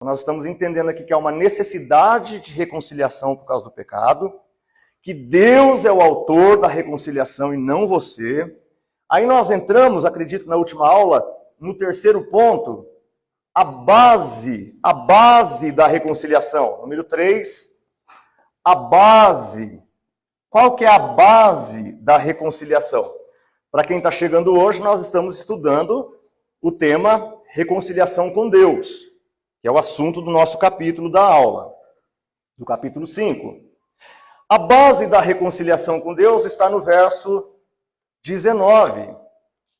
Nós estamos entendendo aqui que há uma necessidade de reconciliação por causa do pecado, que Deus é o autor da reconciliação e não você. Aí nós entramos, acredito, na última aula, no terceiro ponto, a base da reconciliação. Número 3, a base. Qual que é a base da reconciliação? Para quem está chegando hoje, nós estamos estudando o tema reconciliação com Deus, que é o assunto do nosso capítulo da aula, do capítulo 5. A base da reconciliação com Deus está no verso 19.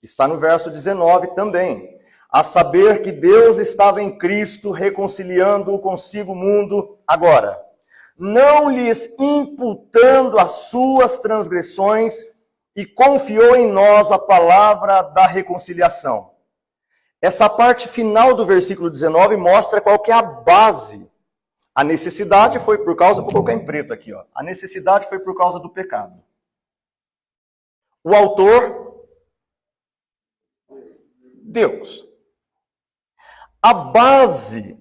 Está no verso 19 também. A saber que Deus estava em Cristo reconciliando consigo o mundo agora, não lhes imputando as suas transgressões, e confiou em nós a palavra da reconciliação. Essa parte final do versículo 19 mostra qual que é a base. A necessidade foi por causa, vou colocar em preto aqui, ó. A necessidade foi por causa do pecado. O autor, Deus. A base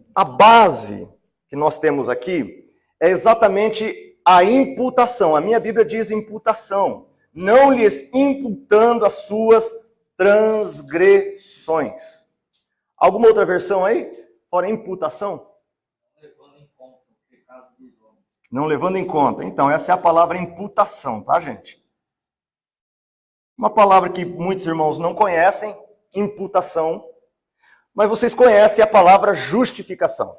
que nós temos aqui é exatamente a imputação. A minha Bíblia diz imputação. Não lhes imputando as suas transgressões. Alguma outra versão aí? Fora imputação? Não levando em conta. Então, essa é a palavra imputação, tá, gente? Uma palavra que muitos irmãos não conhecem, imputação. Mas vocês conhecem a palavra justificação.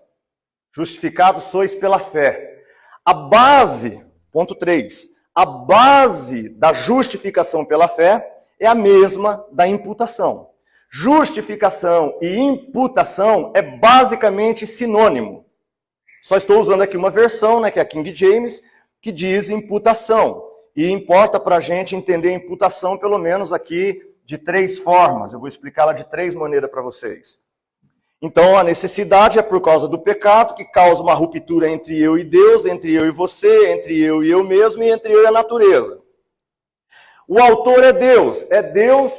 Justificados sois pela fé. A base, ponto 3, a base da justificação pela fé é a mesma da imputação. Justificação e imputação é basicamente sinônimo. Só estou usando aqui uma versão, né, que é a King James, que diz imputação. E importa para a gente entender a imputação, pelo menos aqui, de 3 formas. Eu vou explicá-la de 3 maneiras para vocês. Então, a necessidade é por causa do pecado, que causa uma ruptura entre eu e Deus, entre eu e você, entre eu e eu mesmo e entre eu e a natureza. O autor é Deus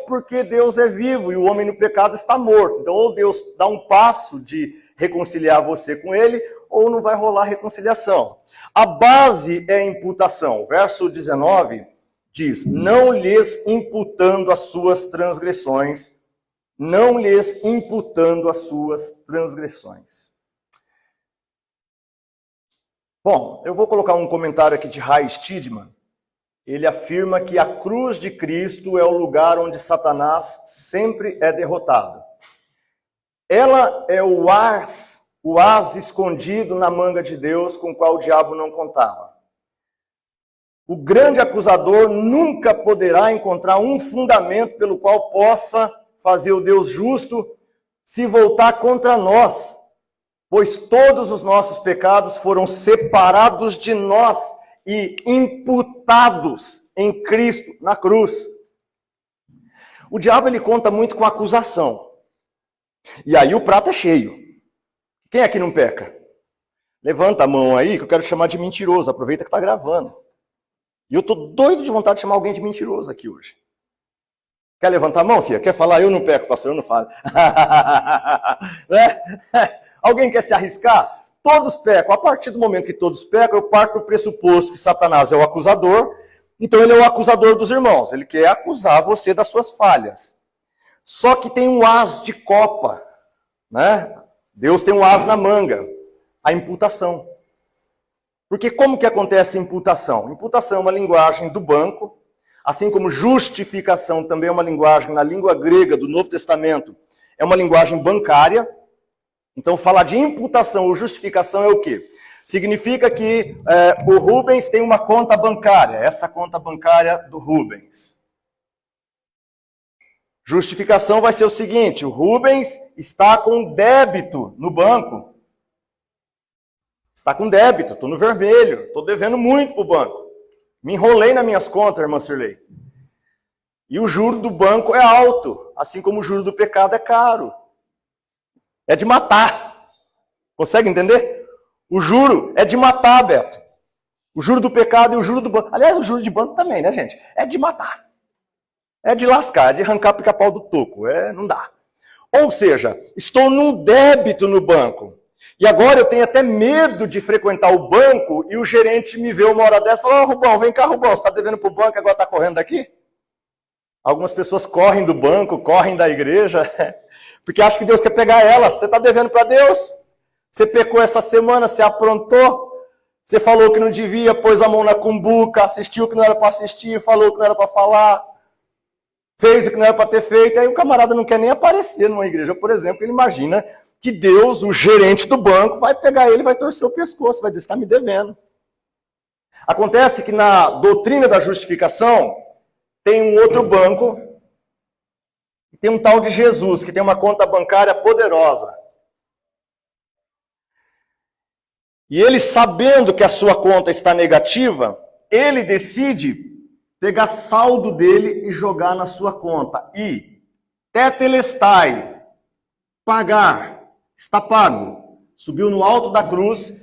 porque Deus é vivo e o homem no pecado está morto. Então, ou Deus dá um passo de reconciliar você com ele, ou não vai rolar reconciliação. A base é a imputação. Verso 19 diz, não lhes imputando as suas transgressões, não lhes imputando as suas transgressões. Bom, eu vou colocar um comentário aqui de Ray Stidman. Ele afirma que a cruz de Cristo é o lugar onde Satanás sempre é derrotado. Ela é o as escondido na manga de Deus com o qual o diabo não contava. O grande acusador nunca poderá encontrar um fundamento pelo qual possa fazer o Deus justo se voltar contra nós, pois todos os nossos pecados foram separados de nós e imputados em Cristo, na cruz. O diabo, ele conta muito com acusação. E aí o prato é cheio. Quem é que não peca? Levanta a mão aí, que eu quero chamar de mentiroso. Aproveita que está gravando. E eu tô doido de vontade de chamar alguém de mentiroso aqui hoje. Quer levantar a mão, filha? Quer falar? Eu não peco, pastor, eu não falo. Alguém quer se arriscar? Todos pecam. A partir do momento que todos pecam, eu parto do pressuposto que Satanás é o acusador. Então ele é o acusador dos irmãos. Ele quer acusar você das suas falhas. Só que tem um as de copa, né? Deus tem um as na manga. A imputação. Porque como que acontece a imputação? Imputação é uma linguagem do banco. Assim como justificação também é uma linguagem, na língua grega do Novo Testamento, é uma linguagem bancária. Então, falar de imputação ou justificação é o quê? Significa que o Rubens tem uma conta bancária, essa conta bancária do Rubens. Justificação vai ser o seguinte, o Rubens está com débito no banco. Está com débito, estou no vermelho, estou devendo muito para o banco. Me enrolei nas minhas contas, irmã Cirlei. E o juro do banco é alto, assim como o juro do pecado é caro. É de matar. Consegue entender? O juro é de matar, Beto. O juro do pecado e o juro do banco. Aliás, o juro de banco também, né, gente? É de matar. É de lascar, é de arrancar pica-pau do toco. Não dá. Ou seja, estou num débito no banco. E agora eu tenho até medo de frequentar o banco e o gerente me vê uma hora dessa e fala, Rubão, vem cá, Rubão, você está devendo para o banco e agora está correndo daqui? Algumas pessoas correm do banco, correm da igreja, porque acham que Deus quer pegar elas. Você está devendo para Deus? Você pecou essa semana, você aprontou, você falou que não devia, pôs a mão na cumbuca, assistiu o que não era para assistir, falou o que não era para falar, fez o que não era para ter feito, aí o camarada não quer nem aparecer numa igreja, por exemplo, ele imagina que Deus, o gerente do banco, vai pegar ele e vai torcer o pescoço, vai dizer, você está me devendo. Acontece que na doutrina da justificação, tem um outro banco, tem um tal de Jesus, que tem uma conta bancária poderosa. E ele, sabendo que a sua conta está negativa, ele decide pegar saldo dele e jogar na sua conta. E, tetelestai, pagar, está pago. Subiu no alto da cruz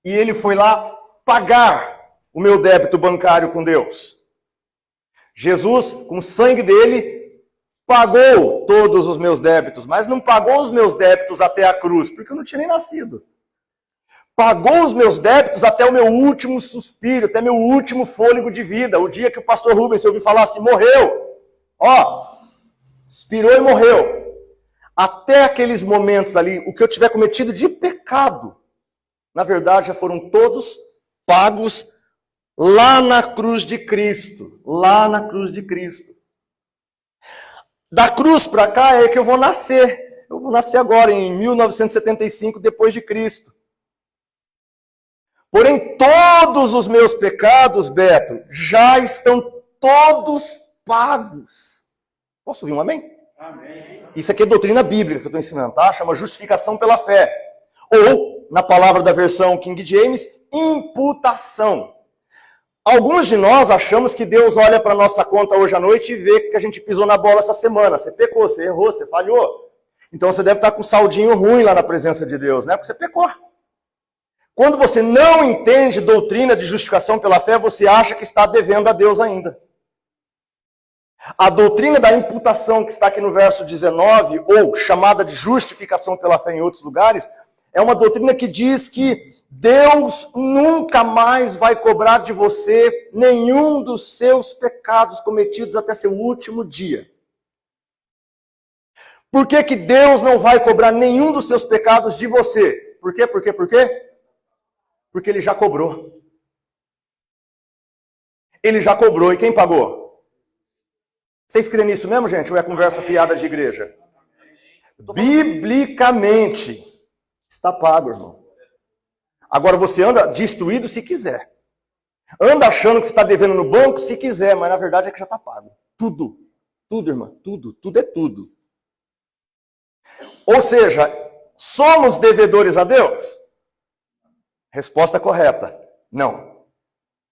e ele foi lá pagar o meu débito bancário com Deus. Jesus, com o sangue dele, pagou todos os meus débitos, mas não pagou os meus débitos até a cruz, porque eu não tinha nem nascido. Pagou os meus débitos até o meu último suspiro, até meu último fôlego de vida. O dia que o pastor Rubens ouviu falar assim, morreu. Ó, expirou e morreu. Até aqueles momentos ali, o que eu tiver cometido de pecado, na verdade já foram todos pagos lá na cruz de Cristo. Lá na cruz de Cristo. Da cruz para cá é que eu vou nascer. Eu vou nascer agora, em 1975, depois de Cristo. Porém, todos os meus pecados, Beto, já estão todos pagos. Posso ouvir um amém? Amém. Isso aqui é doutrina bíblica que eu estou ensinando, tá? Chama justificação pela fé. Ou, na palavra da versão King James, imputação. Alguns de nós achamos que Deus olha para a nossa conta hoje à noite e vê que a gente pisou na bola essa semana. Você pecou, você errou, você falhou. Então você deve estar com um saldinho ruim lá na presença de Deus, né? Porque você pecou. Quando você não entende doutrina de justificação pela fé, você acha que está devendo a Deus ainda. A doutrina da imputação, que está aqui no verso 19, ou chamada de justificação pela fé em outros lugares, é uma doutrina que diz que Deus nunca mais vai cobrar de você nenhum dos seus pecados cometidos até seu último dia. Por que que Deus não vai cobrar nenhum dos seus pecados de você? Por quê? Por quê? Por quê? Porque ele já cobrou. Ele já cobrou. E quem pagou? Vocês creem nisso mesmo, gente? Ou é conversa fiada de igreja? Biblicamente, está pago, irmão. Agora você anda destruído se quiser. Anda achando que você está devendo no banco se quiser, mas na verdade é que já está pago. Tudo. Tudo, irmã. Tudo. Tudo é tudo. Ou seja, somos devedores a Deus? Resposta correta, não.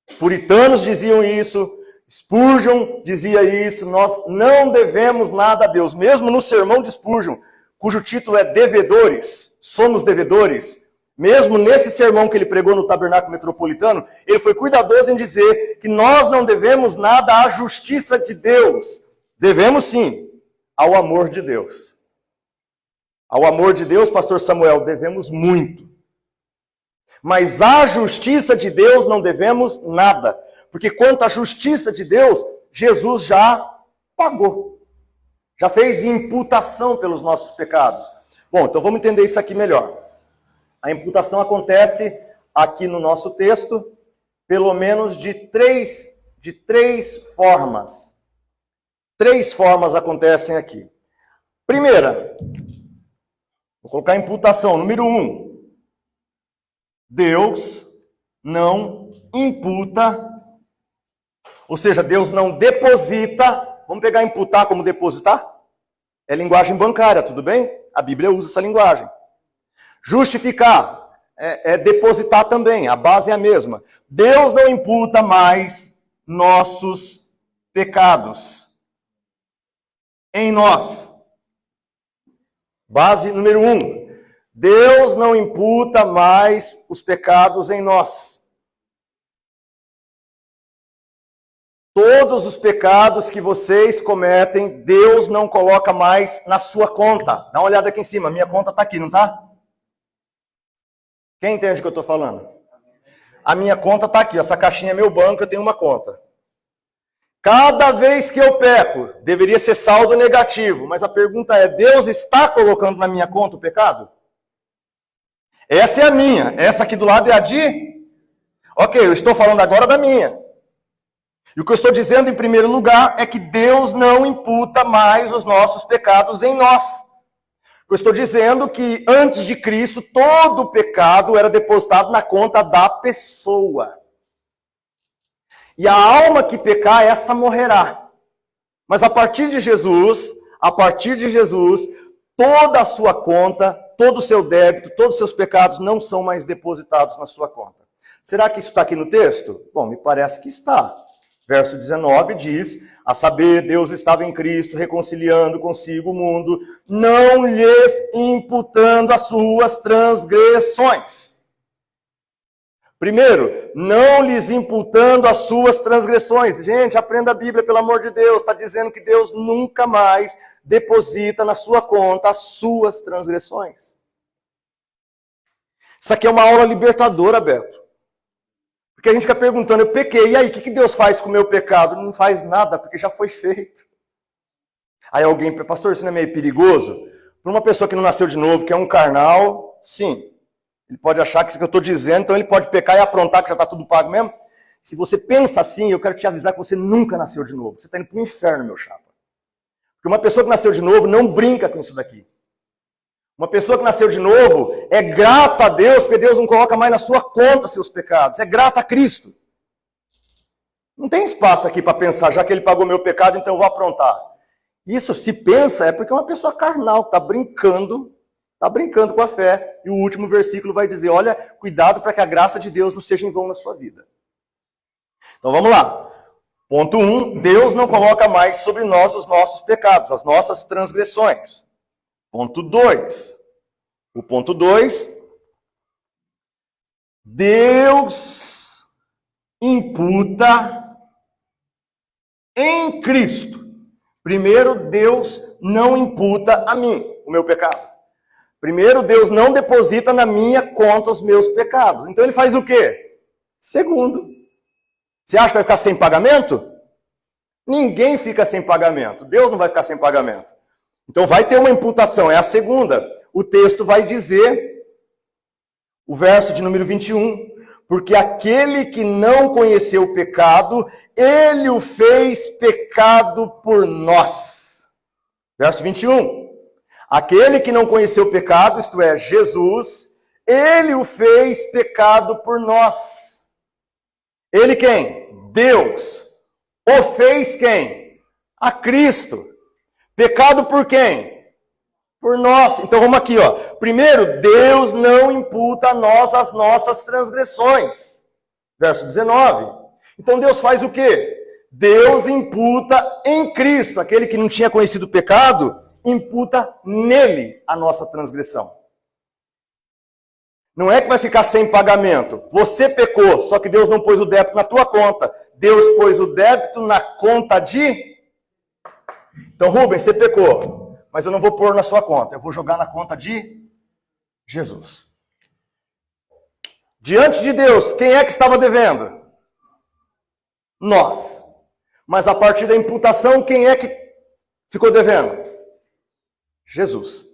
Os puritanos diziam isso, Spurgeon dizia isso, nós não devemos nada a Deus. Mesmo no sermão de Spurgeon, cujo título é Devedores, somos devedores, mesmo nesse sermão que ele pregou no Tabernáculo Metropolitano, ele foi cuidadoso em dizer que nós não devemos nada à justiça de Deus. Devemos sim ao amor de Deus. Ao amor de Deus, pastor Samuel, devemos muito. Mas à justiça de Deus não devemos nada. Porque quanto à justiça de Deus, Jesus já pagou. Já fez imputação pelos nossos pecados. Bom, então vamos entender isso aqui melhor. A imputação acontece aqui no nosso texto, pelo menos de três formas. Três formas acontecem aqui. Primeira, vou colocar imputação, número 1. Deus não imputa, ou seja, Deus não deposita. Vamos pegar imputar como depositar? É linguagem bancária, tudo bem? A Bíblia usa essa linguagem. Justificar é depositar também, a base é a mesma. Deus não imputa mais nossos pecados em nós. Base número 1. Deus não imputa mais os pecados em nós. Todos os pecados que vocês cometem, Deus não coloca mais na sua conta. Dá uma olhada aqui em cima, minha conta está aqui, não está? Quem entende o que eu estou falando? A minha conta está aqui, essa caixinha é meu banco, eu tenho uma conta. Cada vez que eu peco, deveria ser saldo negativo, mas a pergunta é, Deus está colocando na minha conta o pecado? Essa é a minha, essa aqui do lado é a de? Ok, eu estou falando agora da minha. E o que eu estou dizendo em primeiro lugar é que Deus não imputa mais os nossos pecados em nós. Eu estou dizendo que antes de Cristo, todo o pecado era depositado na conta da pessoa. E a alma que pecar, essa morrerá. Mas a partir de Jesus, toda a sua conta, todo o seu débito, todos os seus pecados não são mais depositados na sua conta. Será que isso está aqui no texto? Bom, me parece que está. Verso 19 diz, a saber, Deus estava em Cristo, reconciliando consigo o mundo, não lhes imputando as suas transgressões. Primeiro, não lhes imputando as suas transgressões. Gente, aprenda a Bíblia, pelo amor de Deus. Está dizendo que Deus nunca mais deposita na sua conta as suas transgressões. Isso aqui é uma aula libertadora, Beto. Porque a gente fica perguntando, eu pequei, e aí, o que Deus faz com o meu pecado? Não faz nada, porque já foi feito. Aí alguém, pastor, isso não é meio perigoso? Para uma pessoa que não nasceu de novo, que é um carnal, sim. Ele pode achar que isso que eu estou dizendo, então ele pode pecar e aprontar que já está tudo pago mesmo. Se você pensa assim, eu quero te avisar que você nunca nasceu de novo. Você está indo para o inferno, meu chapa. Porque uma pessoa que nasceu de novo não brinca com isso daqui. Uma pessoa que nasceu de novo é grata a Deus, porque Deus não coloca mais na sua conta seus pecados. É grata a Cristo. Não tem espaço aqui para pensar, já que ele pagou meu pecado, então eu vou aprontar. Isso, se pensa, é porque é uma pessoa carnal, está brincando com a fé. E o último versículo vai dizer, olha, cuidado para que a graça de Deus não seja em vão na sua vida. Então vamos lá. Ponto 1, Deus não coloca mais sobre nós os nossos pecados, as nossas transgressões. Ponto 2. O ponto 2, Deus imputa em Cristo. Primeiro, Deus não imputa a mim o meu pecado. Primeiro, Deus não deposita na minha conta os meus pecados. Então ele faz o quê? Segundo. Você acha que vai ficar sem pagamento? Ninguém fica sem pagamento. Deus não vai ficar sem pagamento. Então vai ter uma imputação, é a segunda. O texto vai dizer, o verso de número 21, porque aquele que não conheceu o pecado, ele o fez pecado por nós. Verso 21. Aquele que não conheceu o pecado, isto é, Jesus, ele o fez pecado por nós. Ele quem? Deus. O fez quem? A Cristo. Pecado por quem? Por nós. Então vamos aqui, ó. Primeiro, Deus não imputa a nós as nossas transgressões. Verso 19. Então Deus faz o quê? Deus imputa em Cristo. Aquele que não tinha conhecido o pecado, imputa nele a nossa transgressão. Não é que vai ficar sem pagamento. Você pecou, só que Deus não pôs o débito na tua conta. Deus pôs o débito na conta de... Então, Rubens, você pecou, mas eu não vou pôr na sua conta. Eu vou jogar na conta de Jesus. Diante de Deus, quem é que estava devendo? Nós. Mas a partir da imputação, quem é que ficou devendo? Jesus.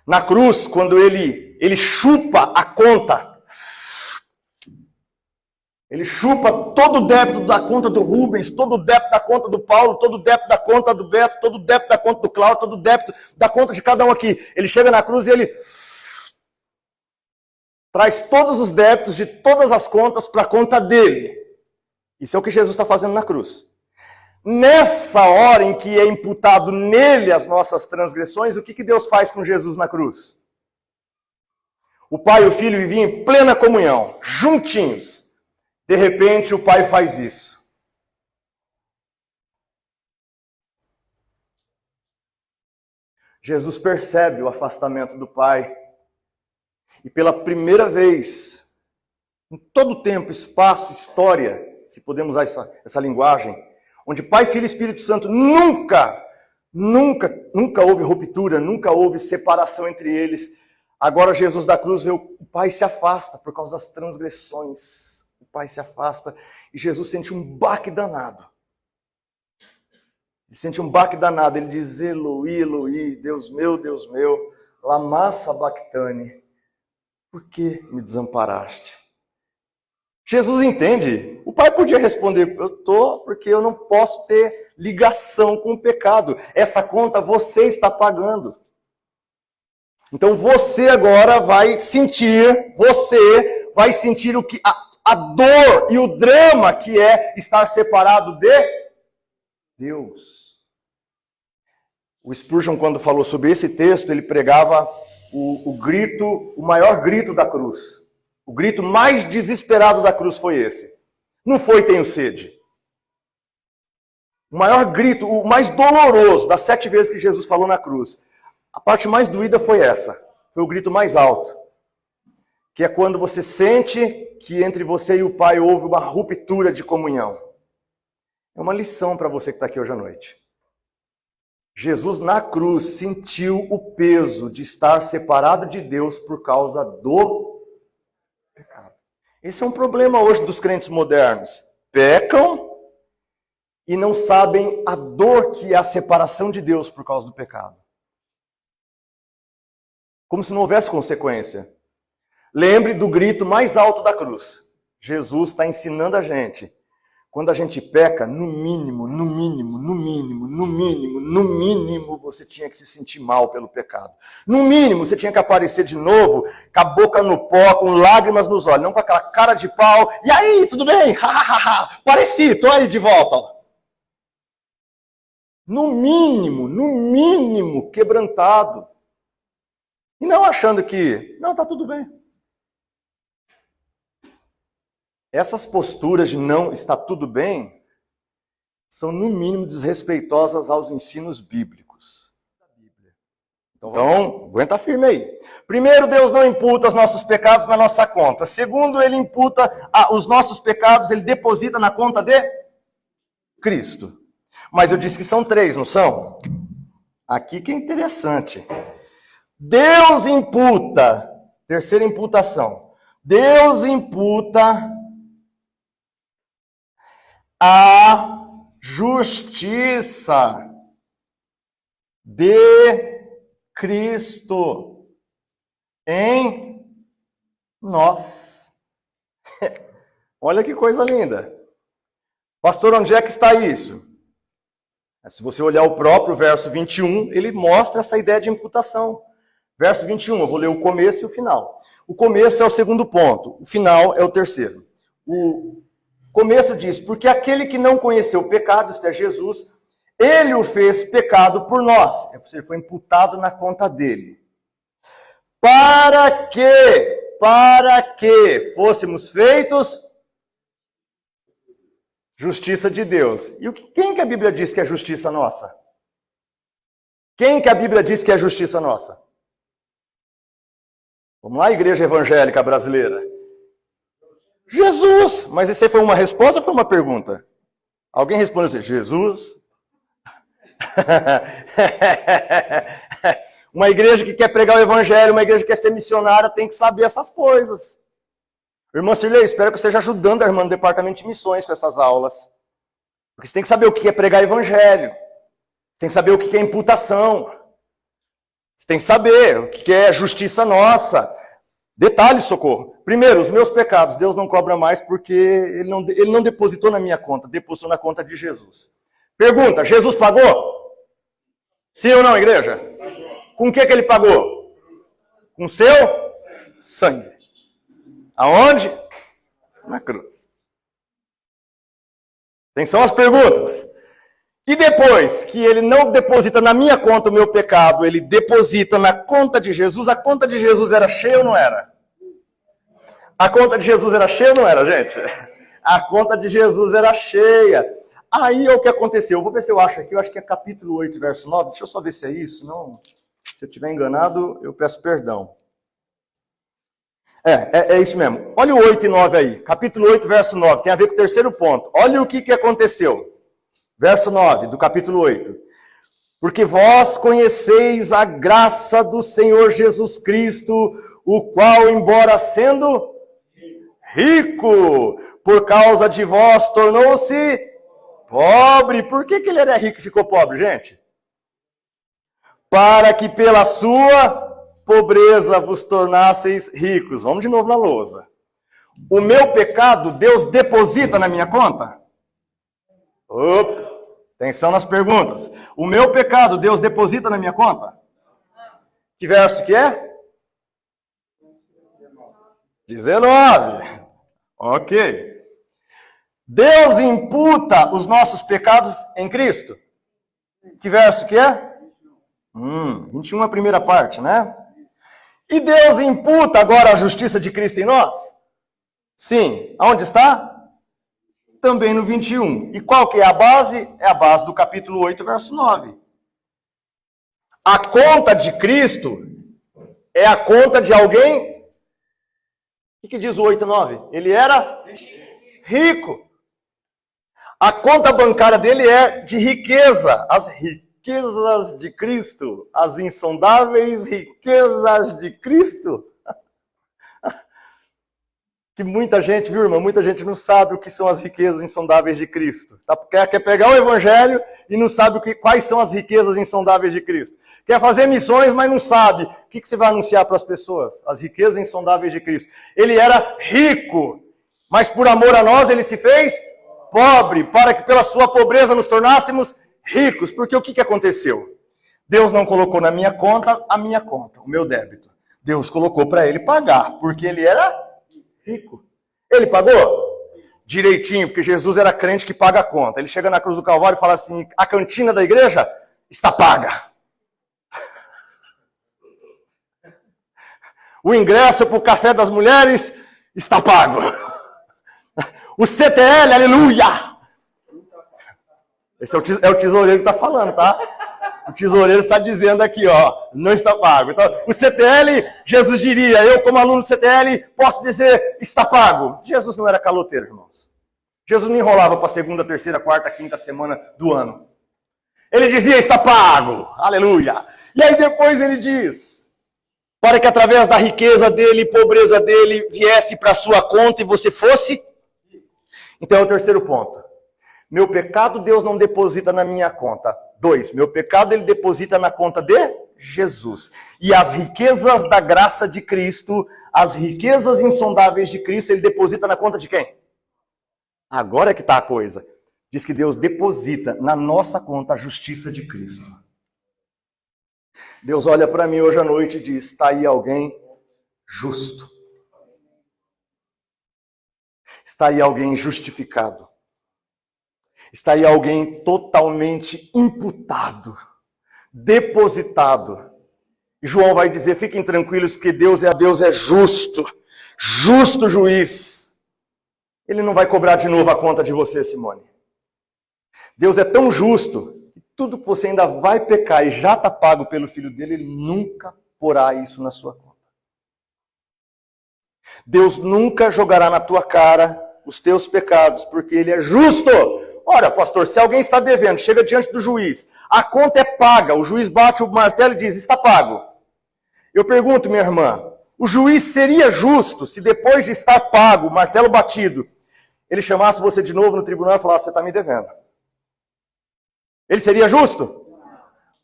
Na cruz, quando ele chupa a conta, ele chupa todo o débito da conta do Rubens, todo o débito da conta do Paulo, todo o débito da conta do Beto, todo o débito da conta do Cláudio, todo o débito da conta de cada um aqui. Ele chega na cruz e ele traz todos os débitos de todas as contas para a conta dele. Isso é o que Jesus está fazendo na cruz. Nessa hora em que é imputado nele as nossas transgressões, o que Deus faz com Jesus na cruz? O Pai e o Filho viviam em plena comunhão, juntinhos. De repente, o Pai faz isso. Jesus percebe o afastamento do Pai. E pela primeira vez, em todo o tempo, espaço, história, se podemos usar essa linguagem, onde Pai, Filho e Espírito Santo nunca houve ruptura, nunca houve separação entre eles. Agora Jesus da cruz vê o Pai se afasta por causa das transgressões. O Pai se afasta e Jesus sente um baque danado. Ele sente um baque danado. Ele diz, Eloi, Eloi, Deus meu, lama sabachthani. Por que me desamparaste? Jesus entende. O Pai podia responder, eu estou porque eu não posso ter ligação com o pecado. Essa conta você está pagando. Então você agora vai sentir o que a dor e o drama que é estar separado de Deus. O Spurgeon, quando falou sobre esse texto, ele pregava o maior grito da cruz. O grito mais desesperado da cruz foi esse. Não foi tenho sede. O maior grito, o mais doloroso das 7 vezes que Jesus falou na cruz. A parte mais doída foi essa. Foi o grito mais alto. Que é quando você sente que entre você e o Pai houve uma ruptura de comunhão. É uma lição para você que está aqui hoje à noite. Jesus na cruz sentiu o peso de estar separado de Deus por causa do pecado. Esse é um problema hoje dos crentes modernos. Pecam e não sabem a dor que é a separação de Deus por causa do pecado. Como se não houvesse consequência. Lembre do grito mais alto da cruz. Jesus está ensinando a gente. Quando a gente peca, no mínimo, você tinha que se sentir mal pelo pecado. No mínimo, você tinha que aparecer de novo, com a boca no pó, com lágrimas nos olhos, não com aquela cara de pau. E aí, tudo bem? Pareci, tô aí de volta. No mínimo, quebrantado. E não achando que, não, tá tudo bem. Essas posturas de não está tudo bem são, no mínimo, desrespeitosas aos ensinos bíblicos. Então, aguenta firme aí. Primeiro, Deus não imputa os nossos pecados na nossa conta. Segundo, Ele imputa os nossos pecados, Ele deposita na conta de Cristo. Mas eu disse que são 3, não são? Aqui que é interessante. Deus imputa, terceira imputação, Deus imputa a justiça de Cristo em nós. Olha que coisa linda. Pastor, onde é que está isso? Se você olhar o próprio verso 21, ele mostra essa ideia de imputação. Verso 21, eu vou ler o começo e o final. O começo é o segundo ponto, o final é o terceiro. O começo diz, porque aquele que não conheceu o pecado, isto é Jesus, ele o fez pecado por nós. Você foi imputado na conta dele. Para que fôssemos feitos justiça de Deus. E quem que a Bíblia diz que é justiça nossa? Quem que a Bíblia diz que é justiça nossa? Vamos lá, igreja evangélica brasileira. Jesus! Mas essa foi uma resposta ou foi uma pergunta? Alguém respondeu assim, Jesus? Uma igreja que quer pregar o evangelho, uma igreja que quer ser missionária, tem que saber essas coisas. Irmã Cirlei, espero que eu esteja ajudando a irmã do departamento de missões com essas aulas. Porque você tem que saber o que é pregar evangelho. Você tem que saber o que é imputação. Você tem que saber o que é justiça nossa. Detalhe, socorro. Primeiro, os meus pecados, Deus não cobra mais porque Ele não depositou na minha conta, depositou na conta de Jesus. Pergunta, Jesus pagou? Sim ou não, igreja? Sim. Com o que Ele pagou? Com seu sangue. Aonde? Na cruz. Atenção às perguntas. E depois que Ele não deposita na minha conta o meu pecado, Ele deposita na conta de Jesus. A conta de Jesus era cheia ou não era? A conta de Jesus era cheia ou não era, gente? A conta de Jesus era cheia. Aí é o que aconteceu. Eu vou ver se eu acho aqui. Eu acho que é capítulo 8, verso 9. Deixa eu só ver se é isso. Não, se eu estiver enganado, eu peço perdão. É isso mesmo. Olha o 8 e 9 aí. Capítulo 8, verso 9. Tem a ver com o terceiro ponto. Olha o que aconteceu. Verso 9 do capítulo 8. Porque vós conheceis a graça do Senhor Jesus Cristo, o qual, embora sendo rico, por causa de vós tornou-se pobre. Por que ele era rico e ficou pobre, gente? Para que pela sua pobreza vos tornasseis ricos. Vamos de novo na lousa. O meu pecado, Deus deposita na minha conta? Opa, atenção nas perguntas. O meu pecado, Deus deposita na minha conta? Que verso que é? 19. Ok. Deus imputa os nossos pecados em Cristo? Que verso que é? 21 a primeira parte, né? E Deus imputa agora a justiça de Cristo em nós? Sim. Aonde está? Também no 21. E qual que é a base? É a base do capítulo 8, verso 9. A conta de Cristo é a conta de alguém. O que diz o 8 e 9? Ele era rico. A conta bancária dele é de riqueza. As riquezas de Cristo. As insondáveis riquezas de Cristo. Que muita gente, viu, irmão? Muita gente não sabe o que são as riquezas insondáveis de Cristo. Tá? Quer pegar o evangelho e não sabe quais são as riquezas insondáveis de Cristo. Quer fazer missões, mas não sabe. O que você vai anunciar para as pessoas? As riquezas insondáveis de Cristo. Ele era rico, mas por amor a nós ele se fez pobre, para que pela sua pobreza nos tornássemos ricos. Porque o que aconteceu? Deus não colocou na minha conta a minha conta, o meu débito. Deus colocou para ele pagar, porque ele era rico. Ele pagou? Direitinho, porque Jesus era crente que paga a conta. Ele chega na cruz do Calvário e fala assim, a cantina da igreja está paga. O ingresso para o café das mulheres está pago. O CTL, aleluia! Esse é o tesoureiro que está falando, tá? O tesoureiro está dizendo aqui, ó, não está pago. Então, o CTL, Jesus diria, eu como aluno do CTL, posso dizer, está pago. Jesus não era caloteiro, irmãos. Jesus não enrolava para a segunda, terceira, quarta, quinta semana do ano. Ele dizia, está pago, aleluia. E aí depois ele diz, para que através da riqueza dele, pobreza dele, viesse para a sua conta e você fosse. Então é o terceiro ponto. Meu pecado Deus não deposita na minha conta. 2, meu pecado ele deposita na conta de Jesus. E as riquezas da graça de Cristo, as riquezas insondáveis de Cristo, ele deposita na conta de quem? Agora é que está a coisa. Diz que Deus deposita na nossa conta a justiça de Cristo. Deus olha para mim hoje à noite e diz, está aí alguém justo. Está aí alguém justificado. Está aí alguém totalmente imputado, depositado. E João vai dizer, fiquem tranquilos, porque Deus é justo, justo juiz. Ele não vai cobrar de novo a conta de você, Simone. Deus é tão justo, que tudo que você ainda vai pecar e já está pago pelo Filho dele, ele nunca porá isso na sua conta. Deus nunca jogará na tua cara os teus pecados, porque ele é justo. Ora, pastor, se alguém está devendo, chega diante do juiz, a conta é paga, o juiz bate o martelo e diz, está pago. Eu pergunto, minha irmã, o juiz seria justo se depois de estar pago, o martelo batido, ele chamasse você de novo no tribunal e falasse, você está me devendo? Ele seria justo?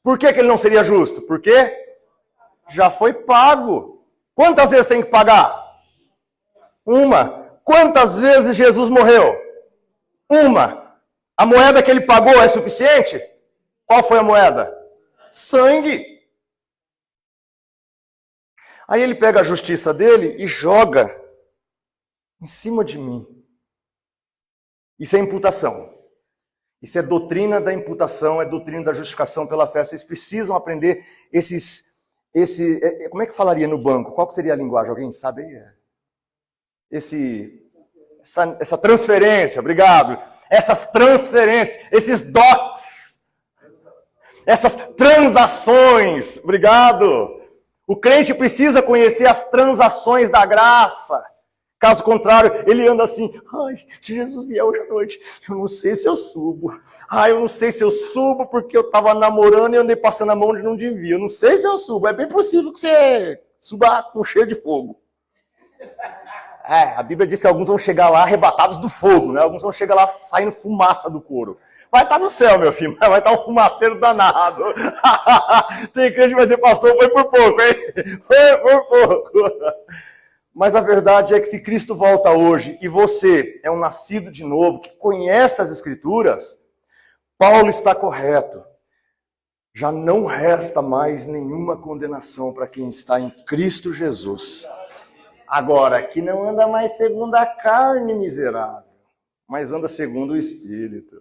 Por que ele não seria justo? Porque já foi pago. Quantas vezes tem que pagar? Uma. Quantas vezes Jesus morreu? Uma. A moeda que ele pagou é suficiente? Qual foi a moeda? Sangue. Aí ele pega a justiça dele e joga em cima de mim. Isso é imputação. Isso é doutrina da imputação, é doutrina da justificação pela fé. Vocês precisam aprender como é que falaria no banco? Qual que seria a linguagem? Alguém sabe aí? Essa transferência, obrigado. Essas transferências, esses DOCs, essas transações, obrigado. O crente precisa conhecer as transações da graça. Caso contrário, ele anda assim, ai, se Jesus vier hoje à noite, eu não sei se eu subo. Ai, eu não sei se eu subo porque eu estava namorando e andei passando a mão onde não devia. Eu não sei se eu subo. É bem possível que você suba com cheio de fogo. A Bíblia diz que alguns vão chegar lá arrebatados do fogo, né? Alguns vão chegar lá saindo fumaça do couro. Vai estar no céu, meu filho, vai estar um fumaceiro danado. Tem crente que vai dizer, pastor, foi por pouco, hein? Foi por pouco. Mas a verdade é que se Cristo volta hoje e você é um nascido de novo, que conhece as Escrituras, Paulo está correto. Já não resta mais nenhuma condenação para quem está em Cristo Jesus. Agora, que não anda mais segundo a carne, miserável, mas anda segundo o Espírito.